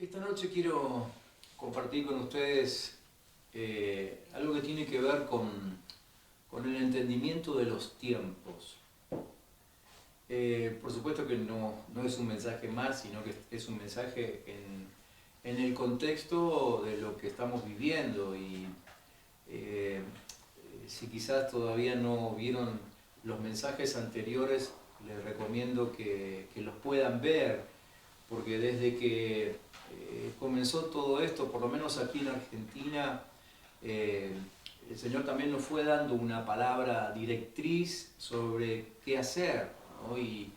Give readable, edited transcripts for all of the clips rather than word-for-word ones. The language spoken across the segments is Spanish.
Esta noche quiero compartir con ustedes algo que tiene que ver con el entendimiento de los tiempos. Por supuesto que no es un mensaje más, sino que es un mensaje en el contexto de lo que estamos viviendo. Y si quizás todavía no vieron los mensajes anteriores, les recomiendo que los puedan ver, porque desde que comenzó todo esto, por lo menos aquí en Argentina, el Señor también nos fue dando una palabra directriz sobre qué hacer, ¿no? Y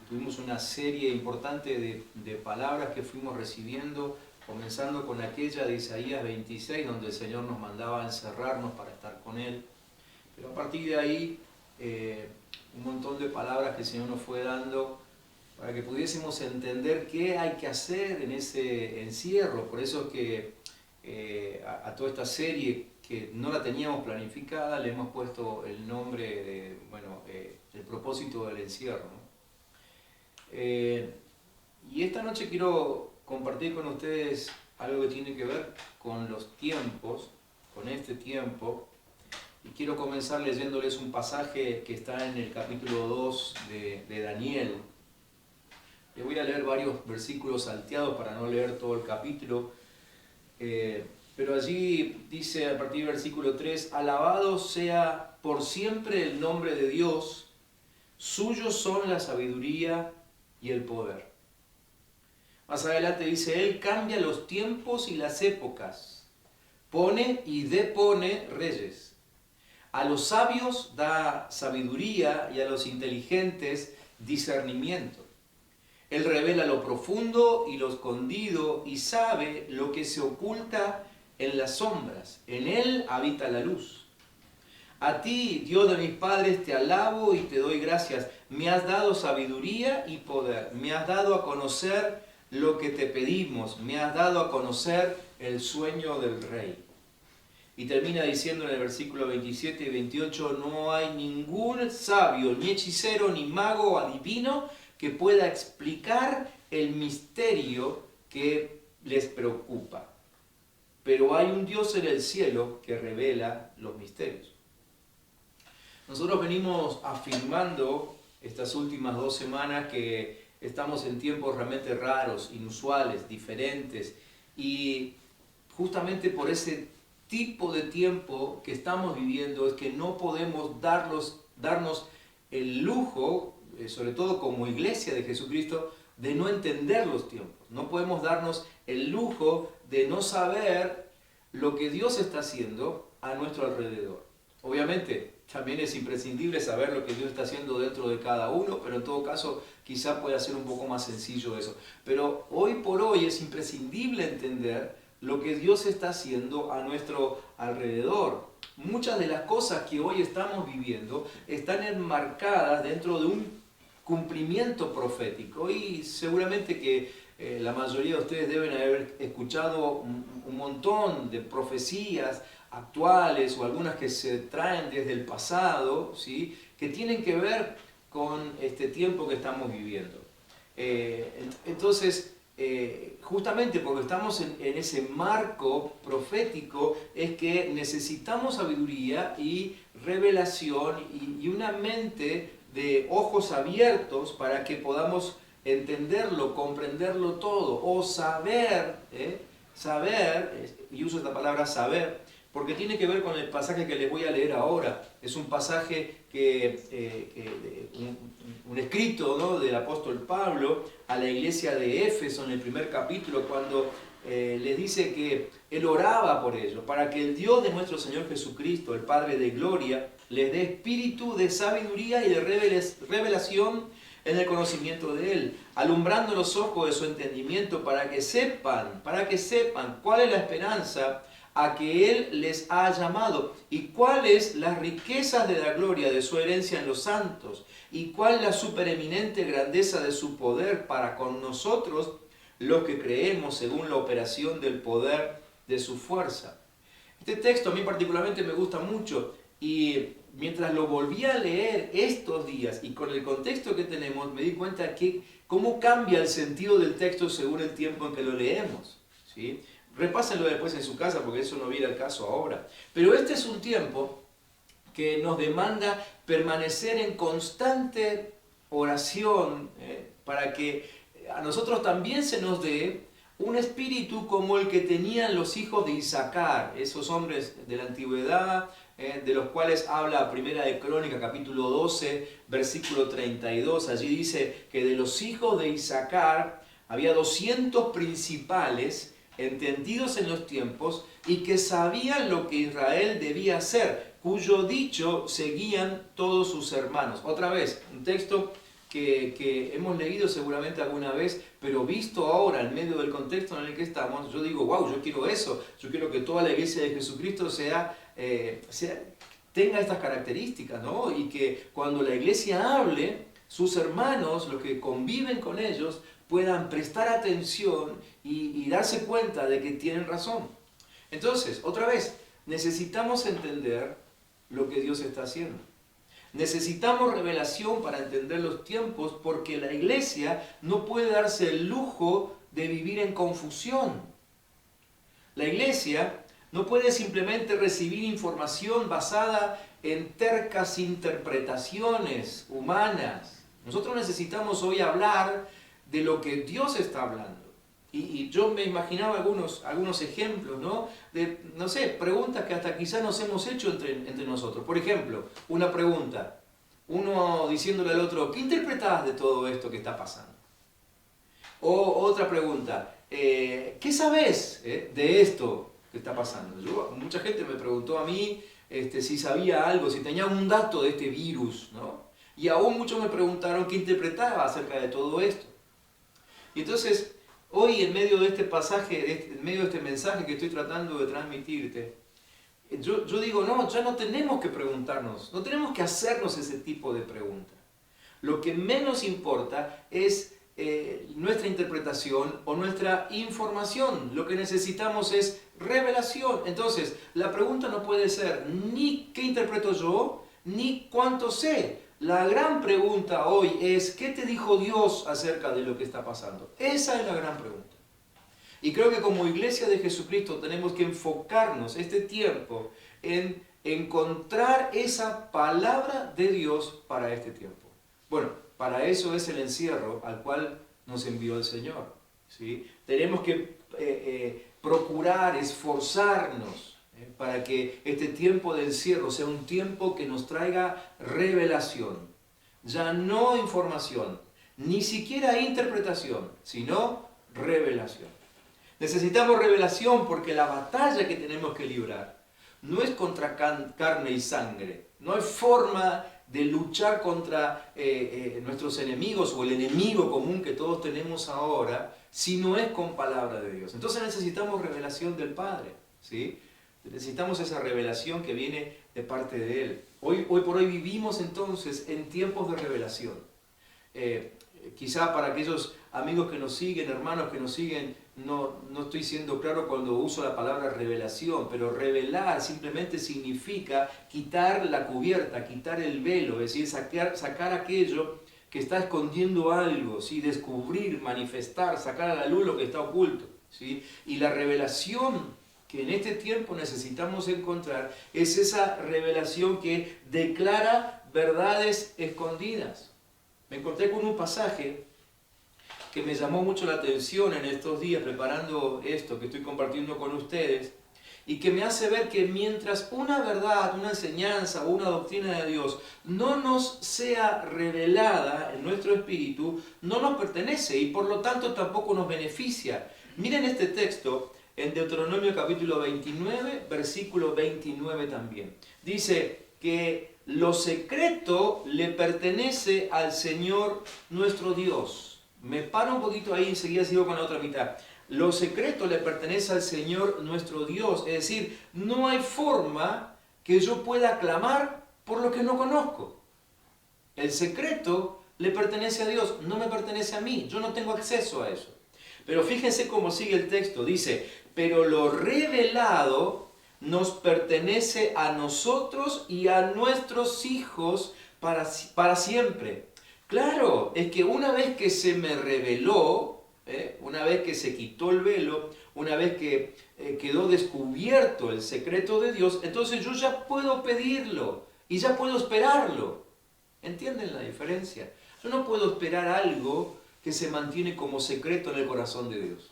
tuvimos una serie importante de palabras que fuimos recibiendo, comenzando con aquella de Isaías 26, donde el Señor nos mandaba a encerrarnos para estar con Él. Pero a partir de ahí, un montón de palabras que el Señor nos fue dando para que pudiésemos entender qué hay que hacer en ese encierro. Por eso es que a toda esta serie, que no la teníamos planificada, le hemos puesto el nombre de, el propósito del encierro, ¿no? Y esta noche quiero compartir con ustedes algo que tiene que ver con los tiempos, con este tiempo, y quiero comenzar leyéndoles un pasaje que está en el capítulo 2 de Daniel. Les voy a leer varios versículos salteados para no leer todo el capítulo, pero allí dice a partir del versículo 3: alabado sea por siempre el nombre de Dios, suyos son la sabiduría y el poder. Más adelante dice: Él cambia los tiempos y las épocas, pone y depone reyes. A los sabios da sabiduría y a los inteligentes discernimiento. Él revela lo profundo y lo escondido y sabe lo que se oculta en las sombras. En Él habita la luz. A ti, Dios de mis padres, te alabo y te doy gracias. Me has dado sabiduría y poder. Me has dado a conocer lo que te pedimos. Me has dado a conocer el sueño del rey. Y termina diciendo en el versículo 27 y 28, no hay ningún sabio, ni hechicero, ni mago o adivino que pueda explicar el misterio que les preocupa. Pero hay un Dios en el cielo que revela los misterios. Nosotros venimos afirmando estas últimas 2 semanas que estamos en tiempos realmente raros, inusuales, diferentes, y justamente por ese tipo de tiempo que estamos viviendo es que no podemos darnos el lujo, sobre todo como iglesia de Jesucristo, de no entender los tiempos. No podemos darnos el lujo de no saber lo que Dios está haciendo a nuestro alrededor. Obviamente, también es imprescindible saber lo que Dios está haciendo dentro de cada uno, pero en todo caso quizá pueda ser un poco más sencillo eso. Pero hoy por hoy es imprescindible entender lo que Dios está haciendo a nuestro alrededor. Muchas de las cosas que hoy estamos viviendo están enmarcadas dentro de un cumplimiento profético, y seguramente que la mayoría de ustedes deben haber escuchado un montón de profecías actuales o algunas que se traen desde el pasado, ¿sí?, que tienen que ver con este tiempo que estamos viviendo. Entonces, justamente porque estamos en ese marco profético, es que necesitamos sabiduría y revelación y una mente de ojos abiertos para que podamos entenderlo, comprenderlo todo, o saber, y uso esta palabra saber, porque tiene que ver con el pasaje que les voy a leer ahora. Es un pasaje un escrito, ¿no?, del apóstol Pablo a la iglesia de Éfeso en el primer capítulo, cuando les dice que él oraba por ellos, para que el Dios de nuestro Señor Jesucristo, el Padre de gloria, les dé espíritu de sabiduría y de revelación en el conocimiento de Él, alumbrando los ojos de su entendimiento para que sepan cuál es la esperanza a que Él les ha llamado y cuáles las riquezas de la gloria de su herencia en los santos y cuál la supereminente grandeza de su poder para con nosotros los que creemos según la operación del poder de su fuerza. Este texto a mí particularmente me gusta mucho y mientras lo volví a leer estos días y con el contexto que tenemos, me di cuenta que cómo cambia el sentido del texto según el tiempo en que lo leemos, ¿sí? Repásenlo después en su casa porque eso no viene al caso ahora. Pero este es un tiempo que nos demanda permanecer en constante oración para que a nosotros también se nos dé un espíritu como el que tenían los hijos de Isaacar, esos hombres de la antigüedad, de los cuales habla Primera de Crónica, capítulo 12, versículo 32. Allí dice que de los hijos de Isaacar había 200 principales, entendidos en los tiempos, y que sabían lo que Israel debía hacer, cuyo dicho seguían todos sus hermanos. Otra vez, un texto que hemos leído seguramente alguna vez, pero visto ahora en medio del contexto en el que estamos, yo digo, wow, yo quiero eso, yo quiero que toda la iglesia de Jesucristo tenga estas características, ¿no? Y que cuando la iglesia hable, sus hermanos, los que conviven con ellos, puedan prestar atención y darse cuenta de que tienen razón. Entonces, otra vez, necesitamos entender lo que Dios está haciendo. Necesitamos revelación para entender los tiempos, porque la iglesia no puede darse el lujo de vivir en confusión. La iglesia no puede simplemente recibir información basada en tercas interpretaciones humanas. Nosotros necesitamos hoy hablar de lo que Dios está hablando. Y yo me imaginaba algunos ejemplos, ¿no? De, no sé, preguntas que hasta quizás nos hemos hecho entre nosotros. Por ejemplo, una pregunta, uno diciéndole al otro, ¿qué interpretas de todo esto que está pasando? O otra pregunta, ¿qué sabes de esto que está pasando? Mucha gente me preguntó a mí si sabía algo, si tenía un dato de este virus, ¿no? Y aún muchos me preguntaron qué interpretaba acerca de todo esto. Y entonces, hoy en medio de este pasaje, en medio de este mensaje que estoy tratando de transmitirte, yo digo, no, ya no tenemos que preguntarnos, no tenemos que hacernos ese tipo de preguntas. Lo que menos importa es nuestra interpretación o nuestra información. Lo que necesitamos es revelación. Entonces, la pregunta no puede ser ni qué interpreto yo, ni cuánto sé. La gran pregunta hoy es, ¿qué te dijo Dios acerca de lo que está pasando? Esa es la gran pregunta. Y creo que como iglesia de Jesucristo tenemos que enfocarnos este tiempo en encontrar esa palabra de Dios para este tiempo. Bueno, para eso es el encierro al cual nos envió el Señor, ¿sí? Tenemos que procurar, esforzarnos para que este tiempo de encierro sea un tiempo que nos traiga revelación. Ya no información, ni siquiera interpretación, sino revelación. Necesitamos revelación porque la batalla que tenemos que librar no es contra carne y sangre. No hay forma de luchar contra nuestros enemigos o el enemigo común que todos tenemos ahora si no es con palabra de Dios. Entonces necesitamos revelación del Padre, ¿sí? Necesitamos esa revelación que viene de parte de Él. Hoy por hoy vivimos entonces en tiempos de revelación. Quizá para aquellos amigos que nos siguen, hermanos que nos siguen, no estoy siendo claro cuando uso la palabra revelación, pero revelar simplemente significa quitar la cubierta, quitar el velo, es decir, sacar aquello que está escondiendo algo, ¿sí? Descubrir, manifestar, sacar a la luz lo que está oculto, ¿sí? Y la revelación que en este tiempo necesitamos encontrar es esa revelación que declara verdades escondidas. Me encontré con un pasaje que me llamó mucho la atención en estos días preparando esto que estoy compartiendo con ustedes y que me hace ver que mientras una verdad, una enseñanza o una doctrina de Dios no nos sea revelada en nuestro espíritu, no nos pertenece y por lo tanto tampoco nos beneficia. Miren este texto en Deuteronomio capítulo 29, versículo 29 también. Dice que lo secreto le pertenece al Señor nuestro Dios. Me paro un poquito ahí y enseguida sigo con la otra mitad. Lo secreto le pertenece al Señor nuestro Dios. Es decir, no hay forma que yo pueda clamar por lo que no conozco. El secreto le pertenece a Dios, no me pertenece a mí. Yo no tengo acceso a eso. Pero fíjense cómo sigue el texto. Dice, pero lo revelado nos pertenece a nosotros y a nuestros hijos para siempre. Claro, es que una vez que se me reveló, una vez que se quitó el velo, una vez que quedó descubierto el secreto de Dios, entonces yo ya puedo pedirlo y ya puedo esperarlo. ¿Entienden la diferencia? Yo no puedo esperar algo que se mantiene como secreto en el corazón de Dios.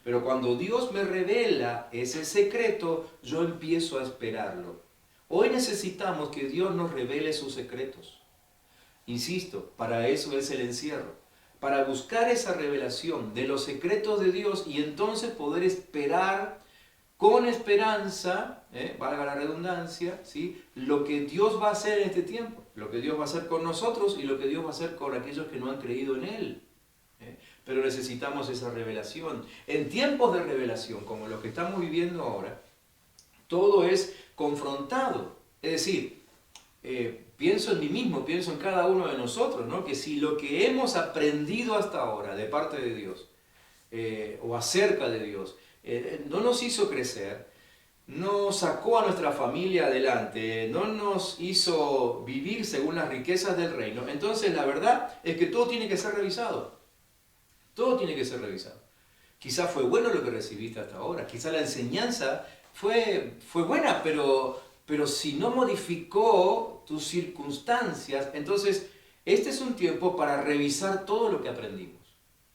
Pero cuando Dios me revela ese secreto, yo empiezo a esperarlo. Hoy necesitamos que Dios nos revele sus secretos. Insisto, para eso es el encierro. Para buscar esa revelación de los secretos de Dios y entonces poder esperar con esperanza, valga la redundancia, ¿sí?, lo que Dios va a hacer en este tiempo, lo que Dios va a hacer con nosotros y lo que Dios va a hacer con aquellos que no han creído en Él. Pero necesitamos esa revelación. En tiempos de revelación, como los que estamos viviendo ahora, todo es confrontado. Es decir, pienso en mí mismo, pienso en cada uno de nosotros, ¿no? Que si lo que hemos aprendido hasta ahora de parte de Dios, o acerca de Dios, no nos hizo crecer, no sacó a nuestra familia adelante, no nos hizo vivir según las riquezas del reino, entonces la verdad es que todo tiene que ser revisado. Todo tiene que ser revisado. Quizá fue bueno lo que recibiste hasta ahora, quizá la enseñanza fue buena, pero si no modificó tus circunstancias, entonces este es un tiempo para revisar todo lo que aprendimos.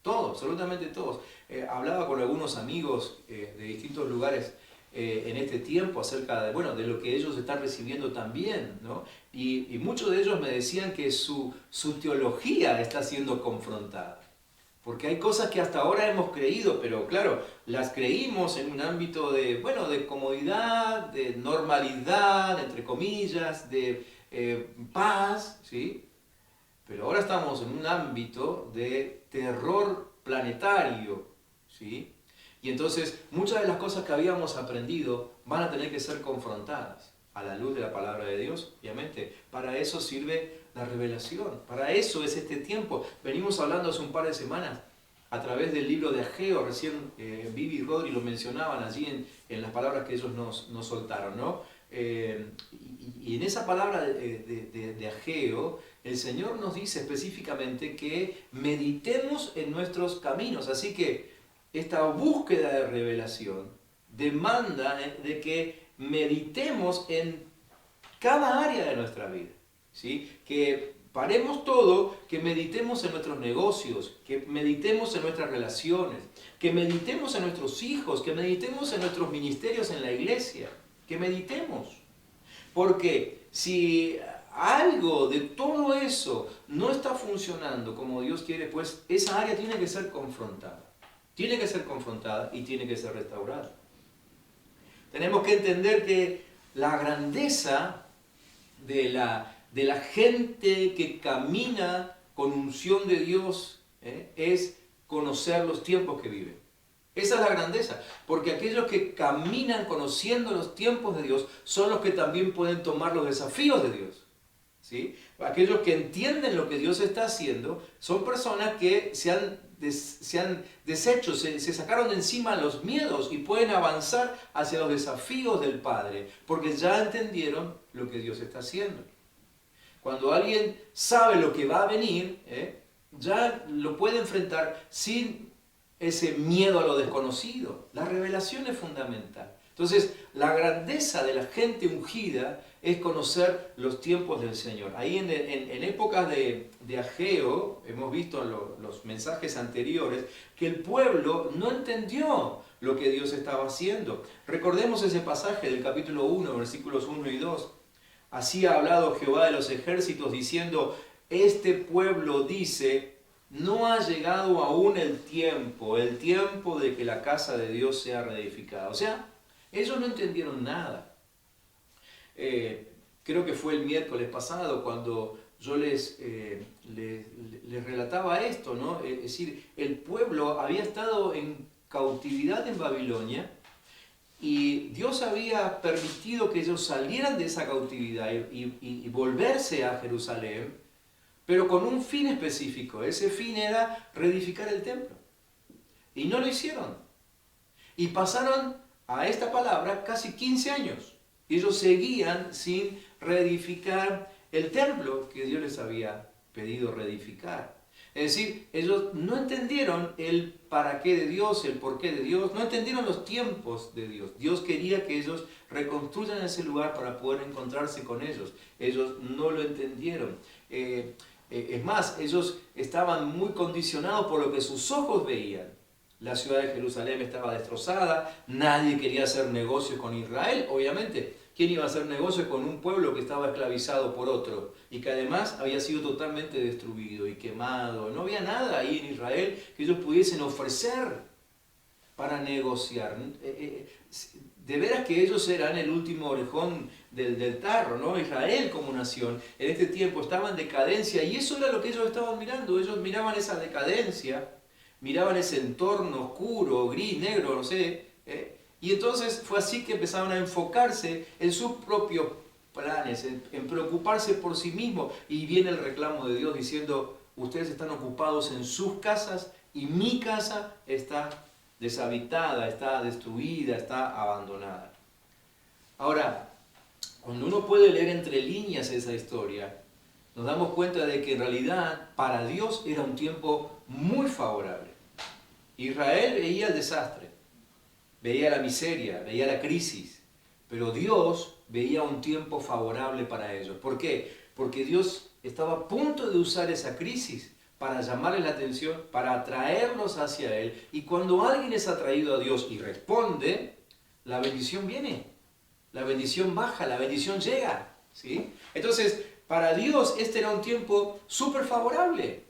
Todo, absolutamente todos. Hablaba con algunos amigos de distintos lugares en este tiempo acerca de lo que ellos están recibiendo también, ¿no? Y muchos de ellos me decían que su teología está siendo confrontada. Porque hay cosas que hasta ahora hemos creído, pero claro, las creímos en un ámbito de comodidad, de normalidad, entre comillas, de paz, ¿sí? Pero ahora estamos en un ámbito de terror planetario, ¿sí? Y entonces muchas de las cosas que habíamos aprendido van a tener que ser confrontadas a la luz de la palabra de Dios, obviamente. Para eso sirve la revelación, para eso es este tiempo. Venimos hablando hace un par de semanas a través del libro de Ageo, recién Vivi y Rodri lo mencionaban allí en las palabras que ellos nos soltaron, ¿no? Y en esa palabra de Ageo, el Señor nos dice específicamente que meditemos en nuestros caminos, así que esta búsqueda de revelación demanda de que meditemos en cada área de nuestra vida, ¿sí? Que paremos todo, que meditemos en nuestros negocios, que meditemos en nuestras relaciones, que meditemos en nuestros hijos, que meditemos en nuestros ministerios en la iglesia, que meditemos. Porque si algo de todo eso no está funcionando como Dios quiere, pues esa área tiene que ser confrontada. Tiene que ser confrontada y tiene que ser restaurada. Tenemos que entender que la grandeza de la gente que camina con unción de Dios es conocer los tiempos que viven. Esa es la grandeza, porque aquellos que caminan conociendo los tiempos de Dios son los que también pueden tomar los desafíos de Dios, ¿sí? Aquellos que entienden lo que Dios está haciendo son personas que se han deshecho, se sacaron de encima los miedos y pueden avanzar hacia los desafíos del Padre, porque ya entendieron lo que Dios está haciendo. Cuando alguien sabe lo que va a venir, ya lo puede enfrentar sin ese miedo a lo desconocido. La revelación es fundamental. Entonces, la grandeza de la gente ungida es conocer los tiempos del Señor. Ahí en épocas de Ageo, hemos visto en los mensajes anteriores, que el pueblo no entendió lo que Dios estaba haciendo. Recordemos ese pasaje del capítulo 1, versículos 1 y 2. Así ha hablado Jehová de los ejércitos, diciendo, este pueblo dice, no ha llegado aún el tiempo de que la casa de Dios sea reedificada. O sea, ellos no entendieron nada. Creo que fue el miércoles pasado cuando yo les relataba esto, ¿no? Es decir, el pueblo había estado en cautividad en Babilonia y Dios había permitido que ellos salieran de esa cautividad y volverse a Jerusalén, pero con un fin específico. Ese fin era reedificar el templo. Y no lo hicieron. Y pasaron a esta palabra casi 15 años. Ellos seguían sin reedificar el templo que Dios les había pedido reedificar. Es decir, ellos no entendieron el para qué de Dios, el por qué de Dios, no entendieron los tiempos de Dios. Dios quería que ellos reconstruyan ese lugar para poder encontrarse con ellos. Ellos no lo entendieron. Es más, ellos estaban muy condicionados por lo que sus ojos veían. La ciudad de Jerusalén estaba destrozada, nadie quería hacer negocios con Israel, obviamente. ¿Quién iba a hacer negocios con un pueblo que estaba esclavizado por otro y que además había sido totalmente destruido y quemado? No había nada ahí en Israel que ellos pudiesen ofrecer para negociar. De veras que ellos eran el último orejón del tarro, ¿no? Israel como nación en este tiempo estaba en decadencia y eso era lo que ellos estaban mirando. Ellos miraban esa decadencia, miraban ese entorno oscuro, gris, negro, no sé, y entonces fue así que empezaron a enfocarse en sus propios planes, en preocuparse por sí mismos. Y viene el reclamo de Dios diciendo, ustedes están ocupados en sus casas y mi casa está deshabitada, está destruida, está abandonada. Ahora, cuando uno puede leer entre líneas esa historia, nos damos cuenta de que en realidad para Dios era un tiempo muy favorable. Israel veía el desastre, veía la miseria, veía la crisis, pero Dios veía un tiempo favorable para ellos. ¿Por qué? Porque Dios estaba a punto de usar esa crisis para llamarles la atención, para atraerlos hacia Él. Y cuando alguien es atraído a Dios y responde, la bendición viene, la bendición baja, la bendición llega, ¿sí? Entonces, para Dios este era un tiempo súper favorable,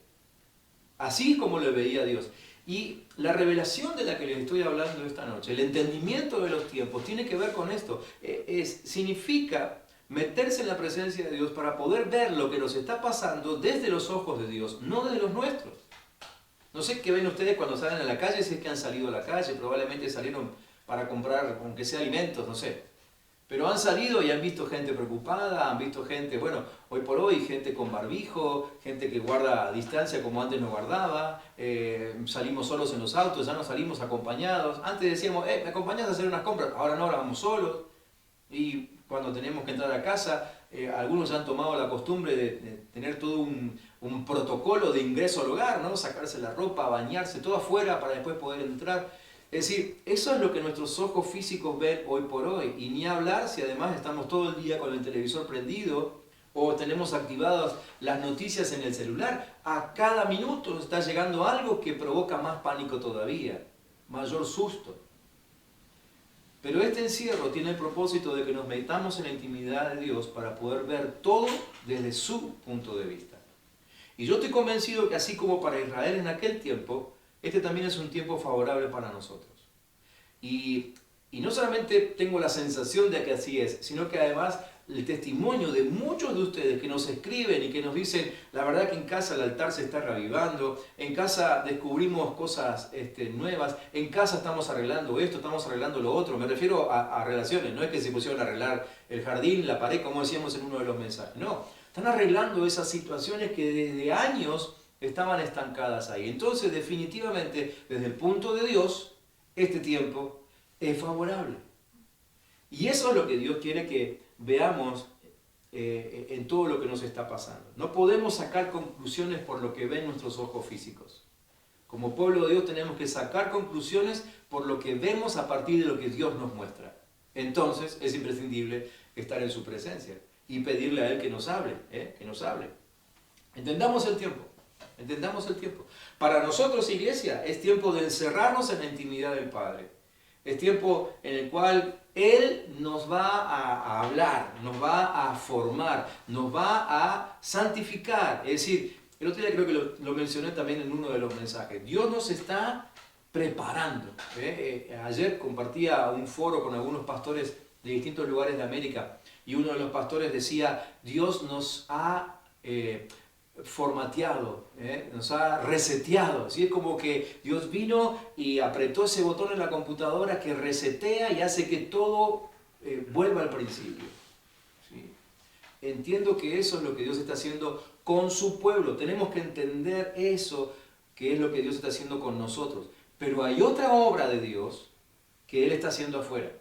así como lo veía Dios. Y la revelación de la que les estoy hablando esta noche, el entendimiento de los tiempos, tiene que ver con esto. Significa meterse en la presencia de Dios para poder ver lo que nos está pasando desde los ojos de Dios, no desde los nuestros. No sé qué ven ustedes cuando salen a la calle, si es que han salido a la calle, probablemente salieron para comprar, aunque sea alimentos, no sé. Pero han salido y han visto gente preocupada, han visto gente, bueno, hoy por hoy, gente con barbijo, gente que guarda distancia como antes no guardaba, salimos solos en los autos, ya no salimos acompañados. Antes decíamos, ¿me acompañas a hacer unas compras? Ahora no, ahora vamos solos. Y cuando tenemos que entrar a casa, algunos ya han tomado la costumbre de tener todo un protocolo de ingreso al hogar, ¿no? Sacarse la ropa, bañarse, todo afuera para después poder entrar. Es decir, eso es lo que nuestros ojos físicos ven hoy por hoy. Y ni hablar si además estamos todo el día con el televisor prendido o tenemos activadas las noticias en el celular. A cada minuto nos está llegando algo que provoca más pánico todavía, mayor susto. Pero este encierro tiene el propósito de que nos metamos en la intimidad de Dios para poder ver todo desde su punto de vista. Y yo estoy convencido que así como para Israel en aquel tiempo, este también es un tiempo favorable para nosotros. Y no solamente tengo la sensación de que así es, sino que además el testimonio de muchos de ustedes que nos escriben y que nos dicen, la verdad que en casa el altar se está reavivando, en casa descubrimos cosas nuevas, en casa estamos arreglando esto, estamos arreglando lo otro. Me refiero a relaciones, no es que se pusieron a arreglar el jardín, la pared, como decíamos en uno de los mensajes. No, están arreglando esas situaciones que desde años estaban estancadas ahí. Entonces, definitivamente, desde el punto de Dios, este tiempo es favorable. Y eso es lo que Dios quiere que veamos en todo lo que nos está pasando. No podemos sacar conclusiones por lo que ven nuestros ojos físicos. Como pueblo de Dios tenemos que sacar conclusiones por lo que vemos a partir de lo que Dios nos muestra. Entonces, es imprescindible estar en su presencia y pedirle a Él que nos hable, que nos hable. Entendamos el tiempo. Entendamos el tiempo. Para nosotros, iglesia, es tiempo de encerrarnos en la intimidad del Padre. Es tiempo en el cual Él nos va a hablar, nos va a formar, nos va a santificar. Es decir, el otro día creo que lo mencioné también en uno de los mensajes. Dios nos está preparando. Ayer compartía un foro con algunos pastores de distintos lugares de América y uno de los pastores decía, Dios nos ha formateado, nos ha reseteado. ¿Sí? Es como que Dios vino y apretó ese botón en la computadora que resetea y hace que todo vuelva al principio. ¿Sí? Entiendo que eso es lo que Dios está haciendo con su pueblo. Tenemos que entender eso, que es lo que Dios está haciendo con nosotros. Pero hay otra obra de Dios que Él está haciendo afuera.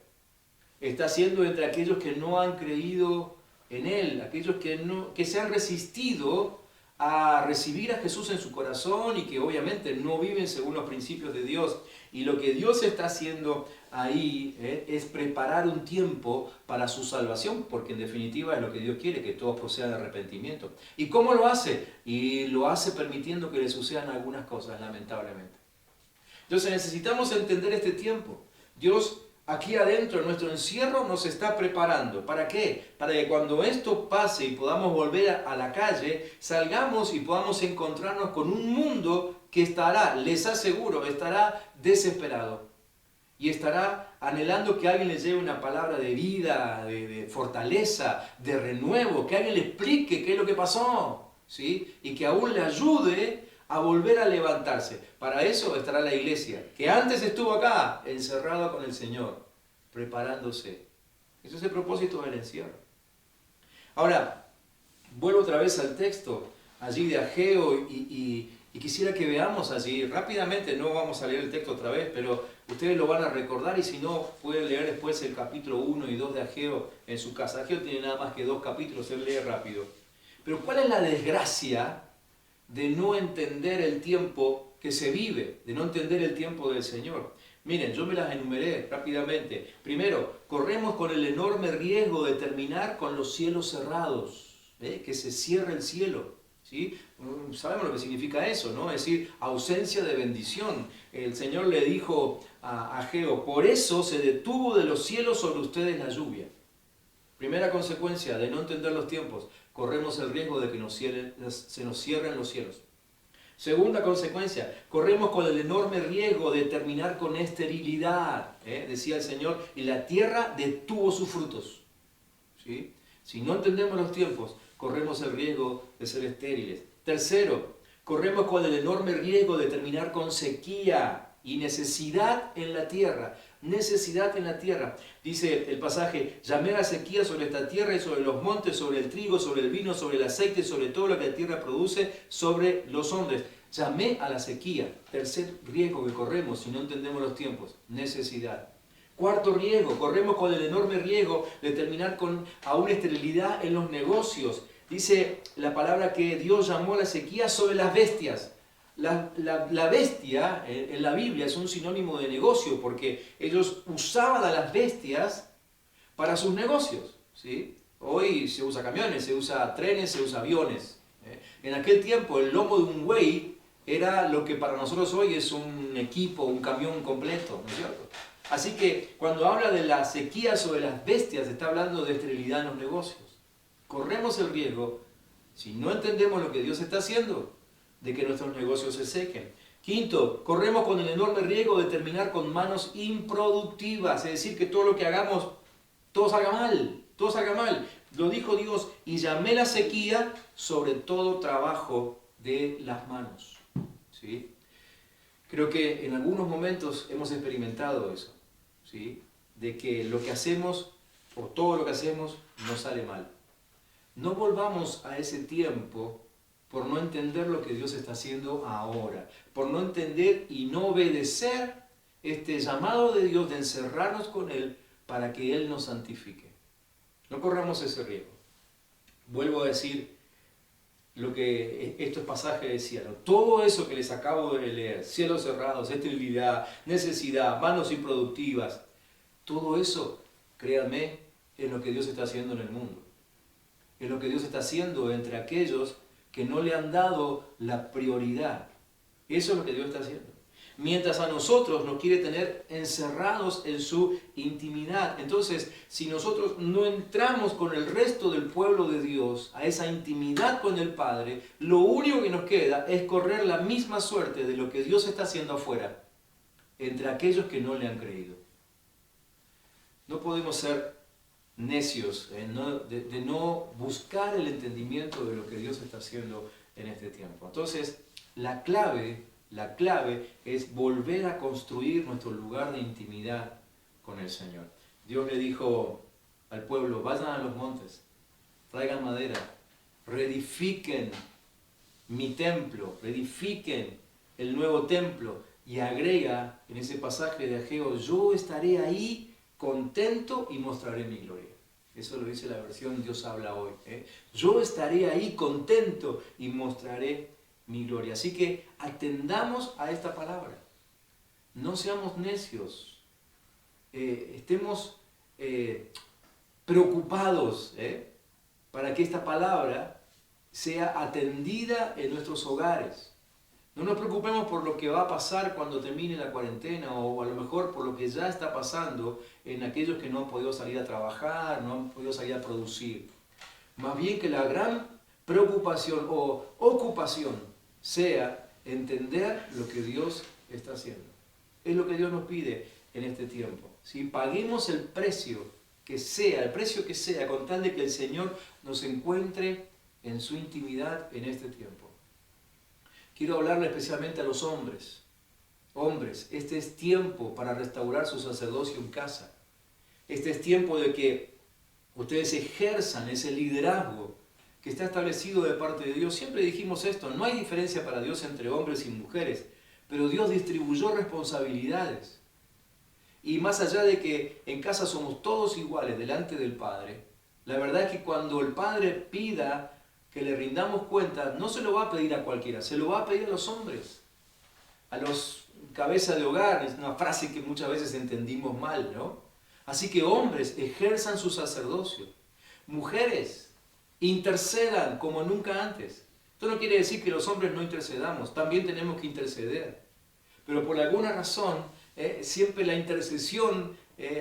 Está haciendo entre aquellos que no han creído en Él, aquellos que se han resistido a recibir a Jesús en su corazón y que obviamente no viven según los principios de Dios. Y lo que Dios está haciendo ahí es preparar un tiempo para su salvación, porque en definitiva es lo que Dios quiere, que todos procedan de arrepentimiento. ¿Y cómo lo hace? Y lo hace permitiendo que le sucedan algunas cosas, lamentablemente. Entonces necesitamos entender este tiempo. Dios aquí adentro, en nuestro encierro, nos está preparando. ¿Para qué? Para que cuando esto pase y podamos volver a la calle, salgamos y podamos encontrarnos con un mundo que estará, les aseguro, estará desesperado. Y estará anhelando que alguien les lleve una palabra de vida, de fortaleza, de renuevo, que alguien le explique qué es lo que pasó, ¿sí? Y que aún le ayude a volver a levantarse. Para eso estará la iglesia, que antes estuvo acá, encerrada con el Señor, preparándose. Ese es el propósito del encierro. Ahora, vuelvo otra vez al texto, allí de Ageo, y quisiera que veamos allí, rápidamente, no vamos a leer el texto otra vez, pero ustedes lo van a recordar, y si no, pueden leer después el capítulo 1 y 2 de Ageo en su casa. Ageo tiene nada más que 2 capítulos, él lee rápido. Pero ¿cuál es la desgracia de no entender el tiempo que se vive, de no entender el tiempo del Señor? Miren, yo me las enumeré rápidamente. Primero, corremos con el enorme riesgo de terminar con los cielos cerrados, que se cierre el cielo, ¿sí? Sabemos lo que significa eso, ¿no? Es decir, ausencia de bendición. El Señor le dijo a Ageo, por eso se detuvo de los cielos sobre ustedes la lluvia. Primera consecuencia de no entender los tiempos, corremos el riesgo de que se nos cierren los cielos. Segunda consecuencia, corremos con el enorme riesgo de terminar con esterilidad, decía el Señor, y la tierra detuvo sus frutos. ¿Sí? Si no entendemos los tiempos, corremos el riesgo de ser estériles. Tercero, corremos con el enorme riesgo de terminar con sequía y necesidad en la tierra. Necesidad en la tierra. Dice el pasaje, llamé a la sequía sobre esta tierra y sobre los montes, sobre el trigo, sobre el vino, sobre el aceite, sobre todo lo que la tierra produce, sobre los hombres. Llamé a la sequía. Tercer riesgo que corremos si no entendemos los tiempos. Necesidad. Cuarto riesgo, corremos con el enorme riesgo de terminar con aún esterilidad en los negocios. Dice la palabra que Dios llamó a la sequía sobre las bestias. La bestia en la Biblia es un sinónimo de negocio porque ellos usaban a las bestias para sus negocios, ¿sí? Hoy se usa camiones, se usa trenes, se usa aviones. En aquel tiempo el lomo de un buey era lo que para nosotros hoy es un equipo, un camión completo, ¿no es cierto? Así que cuando habla de la sequía sobre las bestias, está hablando de esterilidad en los negocios. Corremos el riesgo, si no entendemos lo que Dios está haciendo, de que nuestros negocios se sequen. Quinto, corremos con el enorme riesgo de terminar con manos improductivas, es decir, que todo lo que hagamos, todo salga mal, todo salga mal. Lo dijo Dios, y llamé la sequía sobre todo trabajo de las manos. ¿Sí? Creo que en algunos momentos hemos experimentado eso, ¿sí? De que lo que hacemos, o todo lo que hacemos, nos sale mal. No volvamos a ese tiempo por no entender lo que Dios está haciendo ahora, por no entender y no obedecer este llamado de Dios de encerrarnos con Él para que Él nos santifique. No corramos ese riesgo. Vuelvo a decir lo que estos pasajes decían, ¿no? Todo eso que les acabo de leer, cielos cerrados, esterilidad, necesidad, manos improductivas, todo eso, créanme, es lo que Dios está haciendo en el mundo. Es lo que Dios está haciendo entre aquellos que no le han dado la prioridad. Eso es lo que Dios está haciendo. Mientras a nosotros nos quiere tener encerrados en su intimidad. Entonces, si nosotros no entramos con el resto del pueblo de Dios a esa intimidad con el Padre, lo único que nos queda es correr la misma suerte de lo que Dios está haciendo afuera, entre aquellos que no le han creído. No podemos ser necios de no buscar el entendimiento de lo que Dios está haciendo en este tiempo. Entonces, la clave es volver a construir nuestro lugar de intimidad con el Señor. Dios le dijo al pueblo, vayan a los montes, traigan madera, reedifiquen mi templo, reedifiquen el nuevo templo, y agrega en ese pasaje de Ageo, yo estaré ahí contento y mostraré mi gloria. Eso lo dice la versión Dios habla hoy. Yo estaré ahí contento y mostraré mi gloria. Así que atendamos a esta palabra. No seamos necios. Estemos preocupados para que esta palabra sea atendida en nuestros hogares. No nos preocupemos por lo que va a pasar cuando termine la cuarentena o a lo mejor por lo que ya está pasando en aquellos que no han podido salir a trabajar, no han podido salir a producir. Más bien que la gran preocupación o ocupación sea entender lo que Dios está haciendo. Es lo que Dios nos pide en este tiempo. Si paguemos el precio que sea, con tal de que el Señor nos encuentre en su intimidad en este tiempo. Quiero hablarle especialmente a los hombres. Hombres, este es tiempo para restaurar su sacerdocio en casa. Este es tiempo de que ustedes ejerzan ese liderazgo que está establecido de parte de Dios. Siempre dijimos esto, no hay diferencia para Dios entre hombres y mujeres, pero Dios distribuyó responsabilidades. Y más allá de que en casa somos todos iguales delante del Padre, la verdad es que cuando el Padre pida que le rindamos cuenta, no se lo va a pedir a cualquiera, se lo va a pedir a los hombres, a los cabezas de hogar. Es una frase que muchas veces entendimos mal, ¿no? Así que hombres, ejerzan su sacerdocio. Mujeres, intercedan como nunca antes. Esto no quiere decir que los hombres no intercedamos, también tenemos que interceder. Pero por alguna razón, siempre la intercesión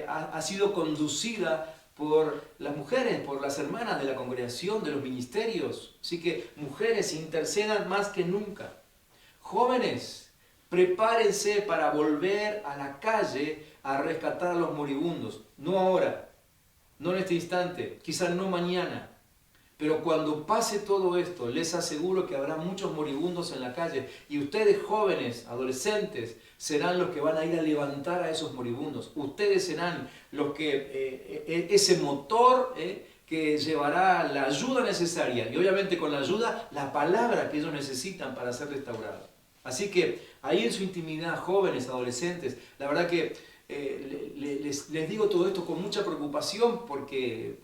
ha sido conducida por las mujeres, por las hermanas de la congregación, de los ministerios. Así que mujeres, intercedan más que nunca. Jóvenes, prepárense para volver a la calle a rescatar a los moribundos. No ahora, no en este instante, quizás no mañana. Pero cuando pase todo esto, les aseguro que habrá muchos moribundos en la calle. Y ustedes jóvenes, adolescentes, serán los que van a ir a levantar a esos moribundos. Ustedes serán los que, ese motor que llevará la ayuda necesaria. Y obviamente con la ayuda, la palabra que ellos necesitan para ser restaurados. Así que ahí en su intimidad, jóvenes, adolescentes, la verdad que les digo todo esto con mucha preocupación porque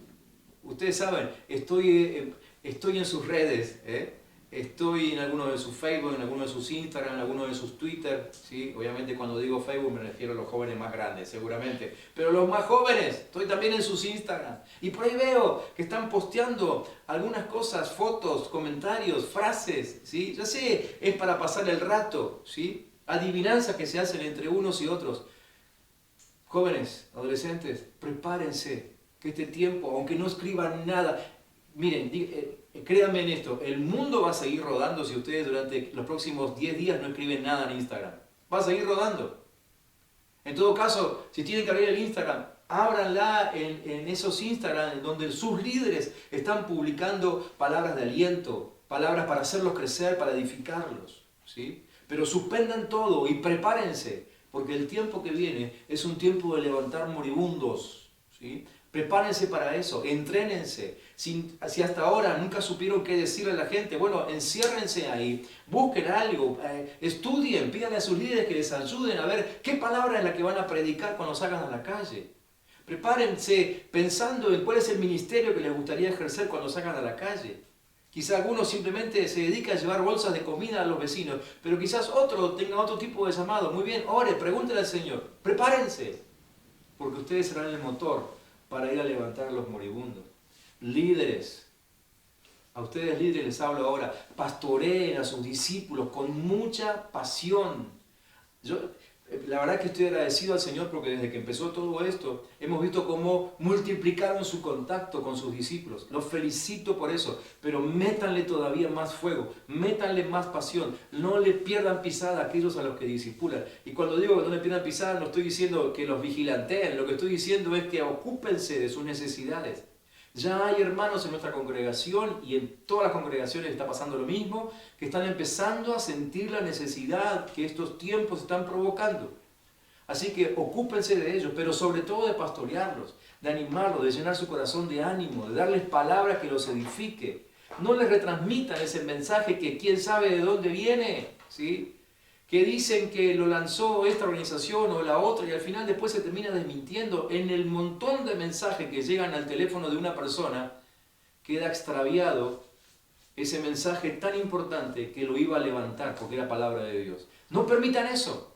ustedes saben, estoy en sus redes, estoy en alguno de sus Facebook, en alguno de sus Instagram, en alguno de sus Twitter, ¿sí? Obviamente cuando digo Facebook me refiero a los jóvenes más grandes, seguramente, pero los más jóvenes, estoy también en sus Instagram, y por ahí veo que están posteando algunas cosas, fotos, comentarios, frases, ¿sí? Ya sé, es para pasar el rato, ¿sí? Adivinanzas que se hacen entre unos y otros. Jóvenes, adolescentes, prepárense, que este tiempo, aunque no escriban nada, miren, créanme en esto, el mundo va a seguir rodando si ustedes durante los próximos 10 días no escriben nada en Instagram. Va a seguir rodando. En todo caso, si tienen que abrir el Instagram, ábranla en esos Instagram donde sus líderes están publicando palabras de aliento, palabras para hacerlos crecer, para edificarlos, ¿sí? Pero suspendan todo y prepárense, porque el tiempo que viene es un tiempo de levantar moribundos, ¿sí? Prepárense para eso, entrénense. Si hasta ahora nunca supieron qué decirle a la gente, bueno, enciérrense ahí, busquen algo, estudien, pídanle a sus líderes que les ayuden a ver qué palabra es la que van a predicar cuando salgan a la calle. Prepárense pensando en cuál es el ministerio que les gustaría ejercer cuando salgan a la calle. Quizá algunos simplemente se dedican a llevar bolsas de comida a los vecinos, pero quizás otro tenga otro tipo de llamado. Muy bien, ore, pregúntenle al Señor, prepárense, porque ustedes serán el motor para ir a levantar a los moribundos. Líderes, a ustedes líderes les hablo ahora, pastoreen a sus discípulos con mucha pasión. La verdad que estoy agradecido al Señor porque desde que empezó todo esto hemos visto cómo multiplicaron su contacto con sus discípulos. Los felicito por eso, pero métanle todavía más fuego, métanle más pasión, no le pierdan pisada a aquellos a los que discipulan. Y cuando digo que no le pierdan pisada no estoy diciendo que los vigilanteen, lo que estoy diciendo es que ocúpense de sus necesidades. Ya hay hermanos en nuestra congregación y en todas las congregaciones está pasando lo mismo, que están empezando a sentir la necesidad que estos tiempos están provocando. Así que ocúpense de ellos, pero sobre todo de pastorearlos, de animarlos, de llenar su corazón de ánimo, de darles palabras que los edifique. No les retransmitan ese mensaje que quién sabe de dónde viene, ¿sí? que dicen que lo lanzó esta organización o la otra y al final después se termina desmintiendo. En el montón de mensajes que llegan al teléfono de una persona, queda extraviado ese mensaje tan importante que lo iba a levantar porque era palabra de Dios. No permitan eso.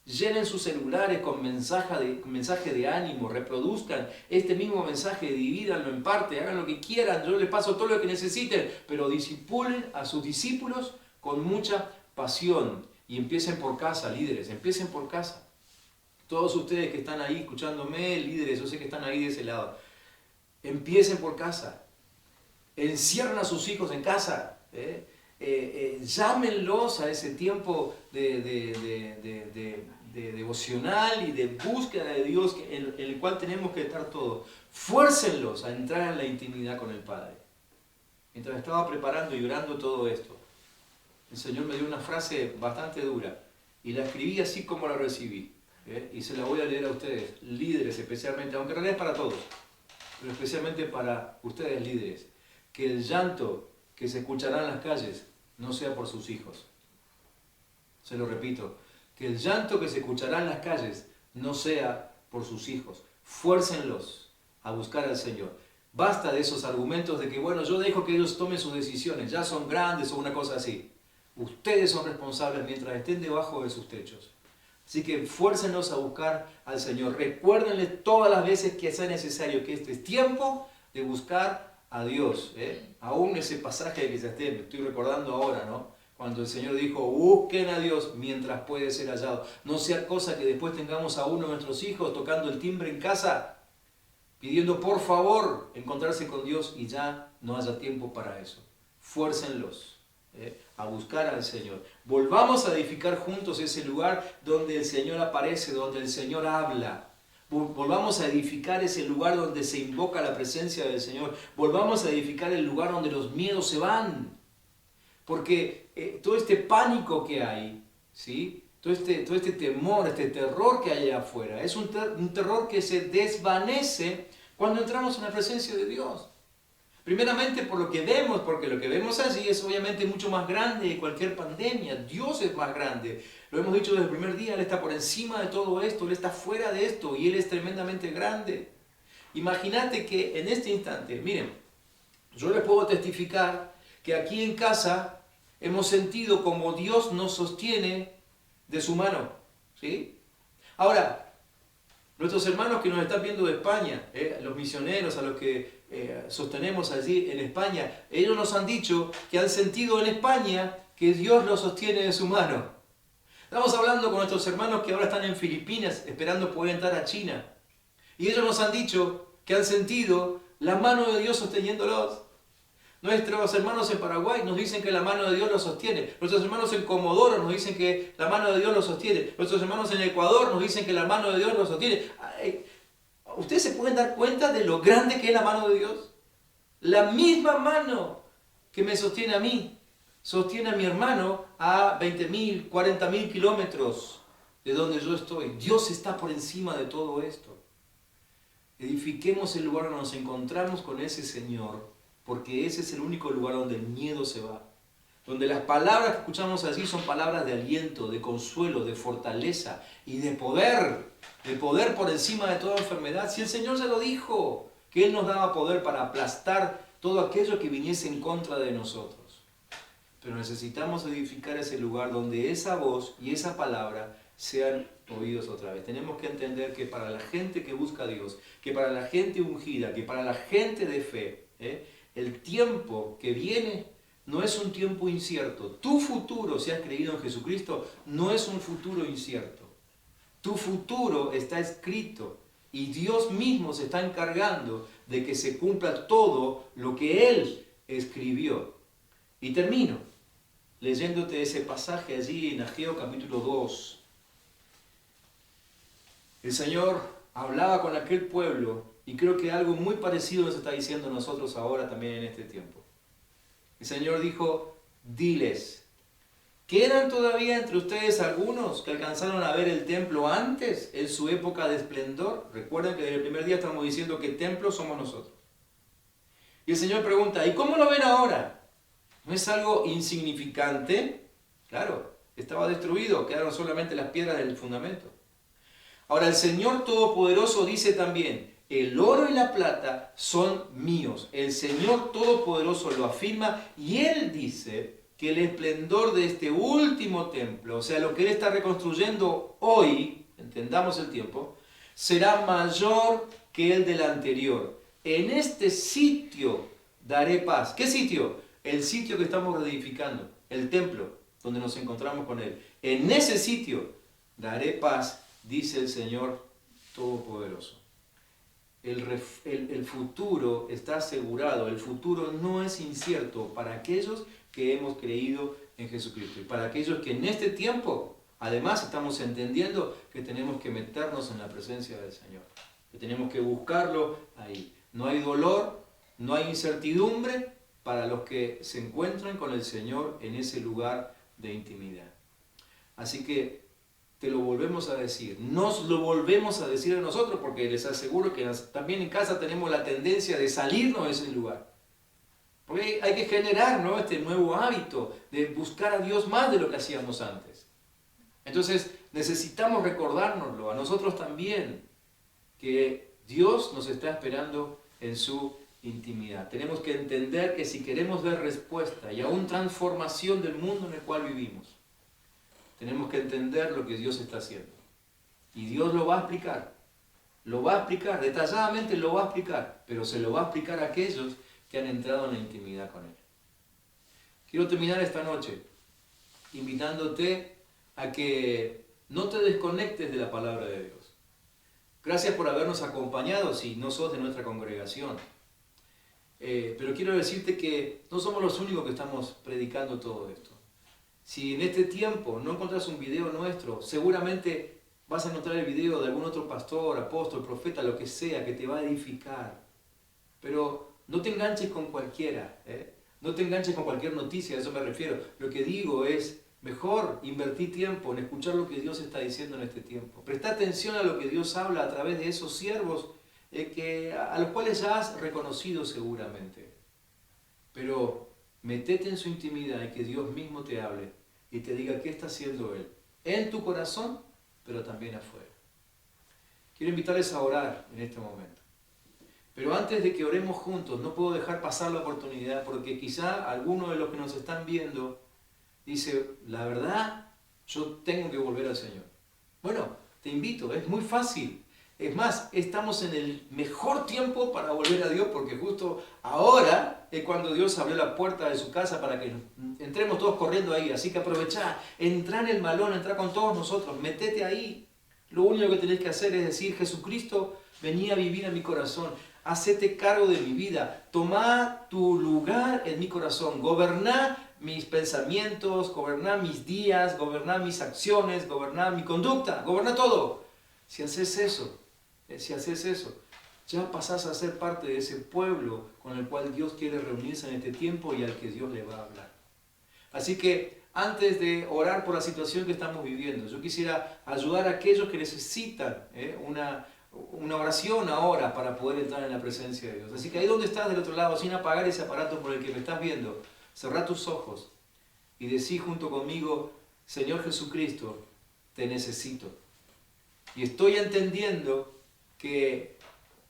Llenen sus celulares con mensaje de ánimo, reproduzcan este mismo mensaje, divídanlo en parte, hagan lo que quieran, yo les paso todo lo que necesiten, pero discipulen a sus discípulos con mucha pasión. Y empiecen por casa, líderes, empiecen por casa. Todos ustedes que están ahí escuchándome, líderes, yo sé que están ahí de ese lado, empiecen por casa. Encierren a sus hijos en casa. Llámenlos a ese tiempo de devocional y de búsqueda de Dios en el cual tenemos que estar todos. Fuércenlos a entrar en la intimidad con el Padre. Mientras estaba preparando y orando todo esto, el Señor me dio una frase bastante dura y la escribí así como la recibí. Y se la voy a leer a ustedes, líderes especialmente, aunque en realidad es para todos, pero especialmente para ustedes líderes. Que el llanto que se escuchará en las calles no sea por sus hijos. Se lo repito, que el llanto que se escuchará en las calles no sea por sus hijos. Fuércenlos a buscar al Señor. Basta de esos argumentos de que, bueno, yo dejo que ellos tomen sus decisiones, ya son grandes o una cosa así. Ustedes son responsables mientras estén debajo de sus techos. Así que fuércenlos a buscar al Señor. Recuérdenle todas las veces que sea necesario que este es tiempo de buscar a Dios. Aún ese pasaje que me estoy recordando ahora, ¿no? Cuando el Señor dijo, busquen a Dios mientras puede ser hallado. No sea cosa que después tengamos a uno de nuestros hijos tocando el timbre en casa, pidiendo por favor encontrarse con Dios y ya no haya tiempo para eso. Fuércenlos a buscar al Señor. Volvamos a edificar juntos ese lugar donde el Señor aparece, donde el Señor habla. Volvamos a edificar ese lugar donde se invoca la presencia del Señor. Volvamos a edificar el lugar donde los miedos se van. Porque todo este pánico que hay, ¿sí? todo este temor, este terror que hay allá afuera, es un terror que se desvanece cuando entramos en la presencia de Dios. Primeramente por lo que vemos, porque lo que vemos allí es obviamente mucho más grande que cualquier pandemia. Dios es más grande. Lo hemos dicho desde el primer día, Él está por encima de todo esto, Él está fuera de esto y Él es tremendamente grande. Imagínate que en este instante, miren, yo les puedo testificar que aquí en casa hemos sentido como Dios nos sostiene de su mano, ¿sí? Ahora, nuestros hermanos que nos están viendo de España, los misioneros a los que sostenemos allí en España, ellos nos han dicho que han sentido en España que Dios los sostiene de su mano. Estamos hablando con nuestros hermanos que ahora están en Filipinas esperando poder entrar a China. Y ellos nos han dicho que han sentido la mano de Dios sosteniéndolos. Nuestros hermanos en Paraguay nos dicen que la mano de Dios los sostiene. Nuestros hermanos en Comodoro nos dicen que la mano de Dios los sostiene. Nuestros hermanos en Ecuador nos dicen que la mano de Dios los sostiene. ¿Ustedes se pueden dar cuenta de lo grande que es la mano de Dios? La misma mano que me sostiene a mí, sostiene a mi hermano a 20.000, 40.000 kilómetros de donde yo estoy. Dios está por encima de todo esto. Edifiquemos el lugar donde nos encontramos con ese Señor, porque ese es el único lugar donde el miedo se va. Donde las palabras que escuchamos allí son palabras de aliento, de consuelo, de fortaleza y de poder por encima de toda enfermedad. Si el Señor se lo dijo, que Él nos daba poder para aplastar todo aquello que viniese en contra de nosotros. Pero necesitamos edificar ese lugar donde esa voz y esa palabra sean oídos otra vez. Tenemos que entender que para la gente que busca a Dios, que para la gente ungida, que para la gente de fe, el tiempo que viene no es un tiempo incierto. Tu futuro, si has creído en Jesucristo, no es un futuro incierto. Tu futuro está escrito y Dios mismo se está encargando de que se cumpla todo lo que Él escribió. Y termino leyéndote ese pasaje allí en Ageo capítulo 2. El Señor hablaba con aquel pueblo y creo que algo muy parecido nos está diciendo a nosotros ahora también en este tiempo. El Señor dijo, diles, ¿quedan todavía entre ustedes algunos que alcanzaron a ver el templo antes, en su época de esplendor? Recuerden que desde el primer día estamos diciendo que templo somos nosotros. Y el Señor pregunta, ¿y cómo lo ven ahora? ¿No es algo insignificante? Claro, estaba destruido, quedaron solamente las piedras del fundamento. Ahora el Señor Todopoderoso dice también, el oro y la plata son míos. El Señor Todopoderoso lo afirma y Él dice que el esplendor de este último templo, o sea, lo que Él está reconstruyendo hoy, entendamos el tiempo, será mayor que el del anterior. En este sitio daré paz. ¿Qué sitio? El sitio que estamos reedificando, el templo donde nos encontramos con Él. En ese sitio daré paz, dice el Señor Todopoderoso. El futuro está asegurado, el futuro no es incierto para aquellos que hemos creído en Jesucristo. Y para aquellos que en este tiempo, además, estamos entendiendo que tenemos que meternos en la presencia del Señor. Que tenemos que buscarlo ahí. No hay dolor, no hay incertidumbre para los que se encuentran con el Señor en ese lugar de intimidad. Así que te lo volvemos a decir, nos lo volvemos a decir a nosotros, porque les aseguro que también en casa tenemos la tendencia de salirnos de ese lugar. Porque hay que generar, ¿no?, este nuevo hábito de buscar a Dios más de lo que hacíamos antes. Entonces necesitamos recordárnoslo, a nosotros también, que Dios nos está esperando en su intimidad. Tenemos que entender que si queremos ver respuesta y aún transformación del mundo en el cual vivimos, tenemos que entender lo que Dios está haciendo. Y Dios lo va a explicar. Lo va a explicar, detalladamente lo va a explicar, pero se lo va a explicar a aquellos que han entrado en la intimidad con Él. Quiero terminar esta noche invitándote a que no te desconectes de la palabra de Dios. Gracias por habernos acompañado si no sos de nuestra congregación. Pero quiero decirte que no somos los únicos que estamos predicando todo esto. Si en este tiempo no encontrás un video nuestro, seguramente vas a encontrar el video de algún otro pastor, apóstol, profeta, lo que sea, que te va a edificar. Pero no te enganches con cualquiera, no te enganches con cualquier noticia, a eso me refiero. Lo que digo es, mejor invertir tiempo en escuchar lo que Dios está diciendo en este tiempo. Presta atención a lo que Dios habla a través de esos siervos a los cuales ya has reconocido seguramente. Pero metete en su intimidad y que Dios mismo te hable y te diga qué está haciendo Él, en tu corazón, pero también afuera. Quiero invitarles a orar en este momento. Pero antes de que oremos juntos, no puedo dejar pasar la oportunidad, porque quizá alguno de los que nos están viendo dice, la verdad, yo tengo que volver al Señor. Bueno, te invito, es muy fácil. Es más, estamos en el mejor tiempo para volver a Dios, porque justo ahora es cuando Dios abrió la puerta de su casa para que entremos todos corriendo ahí. Así que aprovechá, entrá en el malón, entrá con todos nosotros, metete ahí. Lo único que tenés que hacer es decir, Jesucristo, vení a vivir en mi corazón, hacete cargo de mi vida, tomá tu lugar en mi corazón, goberná mis pensamientos, goberná mis días, goberná mis acciones, goberná mi conducta, goberná todo. Si haces eso, ya pasás a ser parte de ese pueblo con el cual Dios quiere reunirse en este tiempo y al que Dios le va a hablar. Así que antes de orar por la situación que estamos viviendo, yo quisiera ayudar a aquellos que necesitan una oración ahora para poder entrar en la presencia de Dios. Así que ahí donde estás del otro lado, sin apagar ese aparato por el que me estás viendo, cerrá tus ojos y decí junto conmigo, Señor Jesucristo, te necesito. Y estoy entendiendo que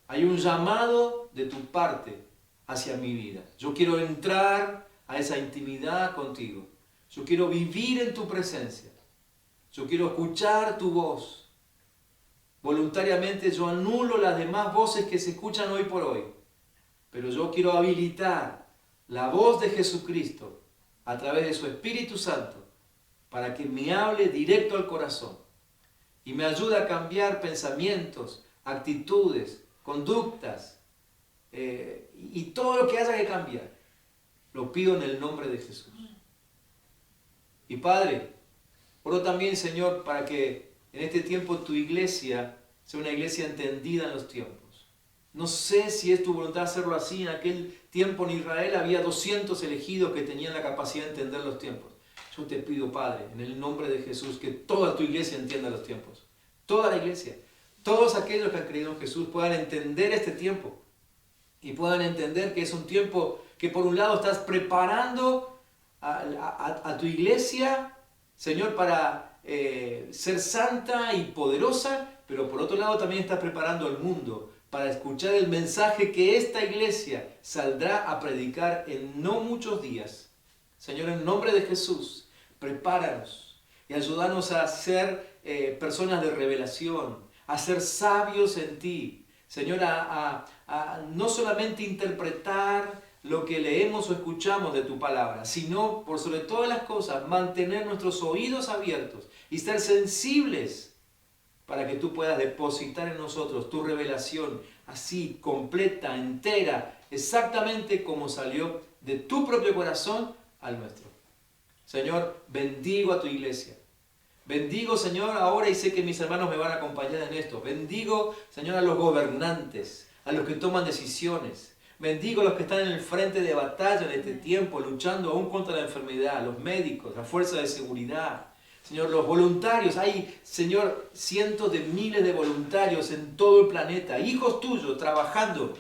hay un llamado de tu parte hacia mi vida. Yo quiero entrar a esa intimidad contigo. Yo quiero vivir en tu presencia. Yo quiero escuchar tu voz. Voluntariamente yo anulo las demás voces que se escuchan hoy por hoy. Pero yo quiero habilitar la voz de Jesucristo a través de su Espíritu Santo para que me hable directo al corazón y me ayude a cambiar pensamientos, actitudes, conductas y todo lo que haya que cambiar. Lo pido en el nombre de Jesús. Y Padre, oro también, Señor, para que en este tiempo tu iglesia sea una iglesia entendida en los tiempos. No sé si es tu voluntad hacerlo así. En aquel tiempo en Israel había 200 elegidos que tenían la capacidad de entender los tiempos. Yo te pido, Padre, en el nombre de Jesús, que toda tu iglesia entienda los tiempos. Toda la iglesia. Todos aquellos que han creído en Jesús puedan entender este tiempo. Y puedan entender que es un tiempo que por un lado estás preparando a tu iglesia Señor, para ser santa y poderosa, pero por otro lado también estás preparando al mundo para escuchar el mensaje que esta iglesia saldrá a predicar en no muchos días. Señor, en nombre de Jesús, prepáranos y ayúdanos a ser personas de revelación, a ser sabios en ti. Señor, a no solamente interpretar lo que leemos o escuchamos de tu palabra, sino, por sobre todas las cosas, mantener nuestros oídos abiertos y ser sensibles para que tú puedas depositar en nosotros tu revelación así, completa, entera, exactamente como salió de tu propio corazón al nuestro. Señor, bendigo a tu iglesia. Bendigo, Señor, ahora, y sé que mis hermanos me van a acompañar en esto. Bendigo, Señor, a los gobernantes, a los que toman decisiones. Bendigo a los que están en el frente de batalla en este tiempo, luchando aún contra la enfermedad, los médicos, la fuerza de seguridad. Señor, los voluntarios, hay, Señor, cientos de miles de voluntarios en todo el planeta, hijos tuyos trabajando,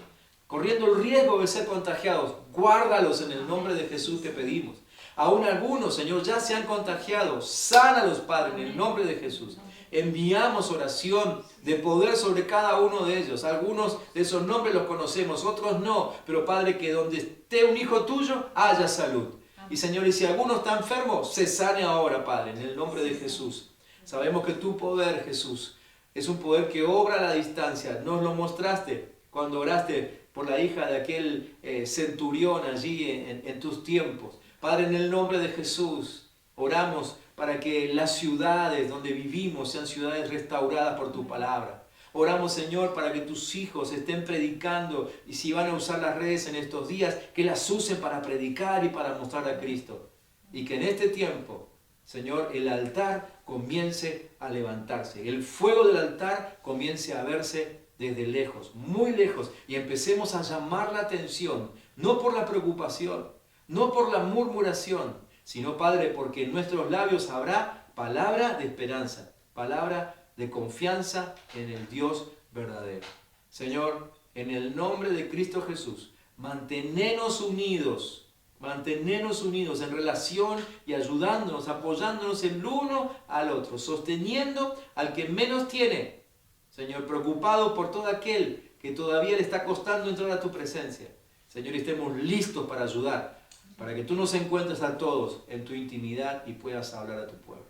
corriendo el riesgo de ser contagiados. Guárdalos en el nombre de Jesús que pedimos. Aún algunos, Señor, ya se han contagiado. Sánalos, Padre, en el nombre de Jesús. Enviamos oración de poder sobre cada uno de ellos. Algunos de esos nombres los conocemos, otros no. Pero, Padre, que donde esté un hijo tuyo, haya salud. Y, Señor, y si alguno está enfermo, se sane ahora, Padre, en el nombre de Jesús. Sabemos que tu poder, Jesús, es un poder que obra a la distancia. Nos lo mostraste cuando oraste por la hija de aquel centurión allí en tus tiempos. Padre, en el nombre de Jesús, oramos para que las ciudades donde vivimos sean ciudades restauradas por tu palabra. Oramos, Señor, para que tus hijos estén predicando y si van a usar las redes en estos días, que las usen para predicar y para mostrar a Cristo. Y que en este tiempo, Señor, el altar comience a levantarse. El fuego del altar comience a verse desde lejos, muy lejos. Y empecemos a llamar la atención, no por la preocupación, no por la murmuración, sino, Padre, porque en nuestros labios habrá palabra de esperanza, palabra de confianza en el Dios verdadero. Señor, en el nombre de Cristo Jesús, mantenernos unidos en relación y ayudándonos, apoyándonos el uno al otro, sosteniendo al que menos tiene. Señor, preocupado por todo aquel que todavía le está costando entrar a tu presencia. Señor, estemos listos para ayudar, para que tú nos encuentres a todos en tu intimidad y puedas hablar a tu pueblo.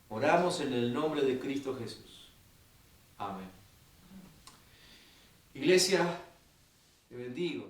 Oramos en el nombre de Cristo Jesús. Amén. Iglesia, te bendigo.